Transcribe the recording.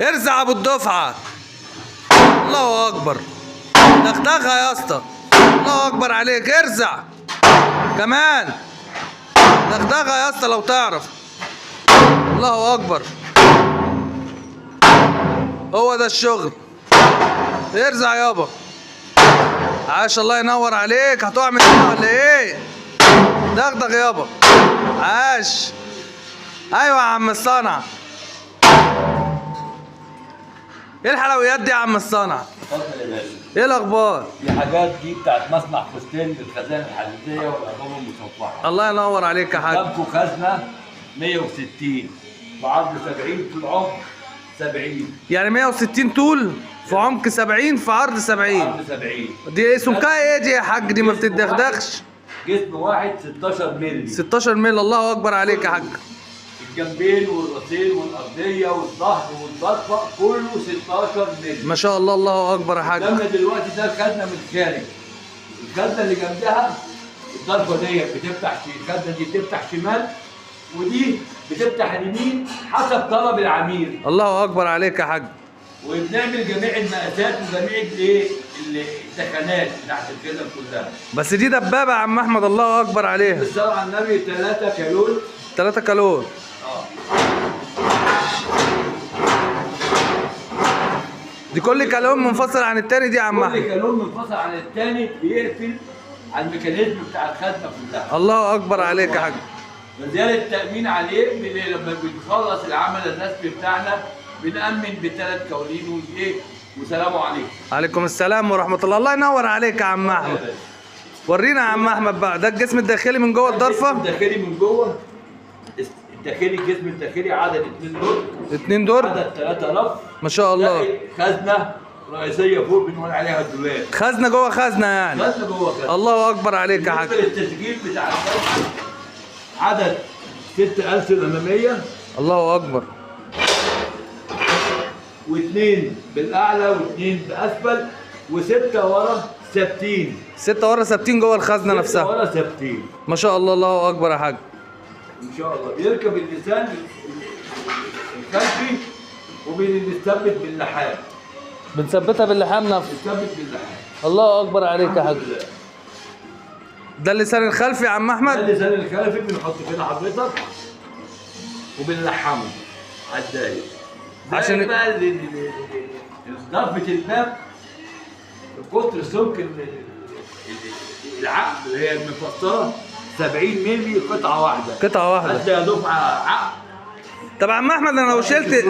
ارزع ابو الدفعه. الله اكبر. دغدغها يا اسطى. الله اكبر عليك. ارزع كمان. دغدغها يا اسطى لو تعرف. الله اكبر. هو ده الشغل. ارزع يابا. عاش. الله ينور عليك. هتقع من هنا ولا ايه؟ دغدغ يابا. عاش. ايوه يا عم الصنع. ايه الحلويات دي يا عم الصنع؟ اتفضل يا باشا. ايه الاخبار؟ دي حاجات دي بتاعت مصنع فستان للخزانه الحديديه والارقام المصفحه. الله ينور عليك يا حاج. قدامكم خزنه 160 بعرض 70 في العمق 70. يعني 160 طول في عمق 70 في عرض 70. عرض 70. دي سمكها ايه دي يا حاج؟ دي ما بتتدغدغش. جسم واحد 16 مللي. 16 مللي. الله اكبر عليك يا حاج. الجنبين والراسين والارضيه والظهر والضرفه كله 16 مللي. ما شاء الله. الله اكبر يا حاج. قدامنا دلوقتي ده الخزنه من الخارج. الخزنه اللي جنبها الضرفه ديت بتفتح، الخزنه دي بتفتح شمال ودي بتفتح اليمين حسب طلب العميل. الله اكبر عليك يا حاج. وبنعمل جميع المقاسات وجميع الايه التخانات بتاعت الخزن كلها. بس دي دبابه يا عم احمد. الله اكبر عليها. بالصلاه على النبي 3 كالون. 3 كالون. دي كل كالون منفصل عن التاني دي يا عم احمد. كل كالون منفصل عن الثاني بيقفل على الميكانيزم بتاع الخزنه كلها. الله اكبر عليك يا حاج. وزياده التامين عليه لما بنخلص العمل الرسمي بتاعنا بنأمن ب3 كاولين وايه وسلام عليكم. عليكم السلام ورحمه الله. الله ينور عليك يا عم احمد. ورينا يا عم احمد بقى. ده الجسم الداخلي من جوه الضرفه. الجسم الداخلي من جوه. الداخلي الجسم الداخلي عدد 2 دور. 2 دور. عدد 3000. ما شاء الله. خزنه رئيسيه فوق بنقول عليها الدولاب. خزنه جوه خزنه يعني. خزنه جوه خزنه. الله اكبر عليك يا حاج. بالنسبه للتسجيل بتاع الخزنه عدد 6000 اماميه. الله اكبر. واثنين بالاعلى واثنين باسفل وسته ورا ثابتين. 6 ورا ثابتين جوه الخزنه نفسها. 6 ورا ثابتين. ما شاء الله. الله اكبر يا حاج. ان شاء الله بيركب اللسان الخلفي وبنثبت باللحام. بنثبتها باللحام نفسه. بنثبت باللحام. الله اكبر عليك يا حاج. ده اللسان الخلفي يا عم احمد. ده اللسان الخلفي بنحط كده حضرتك وبنلحمه على الداير. عشان بقى ضربة الباب قطر سمك العقد اللي هي المفصله 70 مللي قطعه واحده. قطعه واحده. حتى يا دفعه عقد. طب يا عم احمد انا لو شلت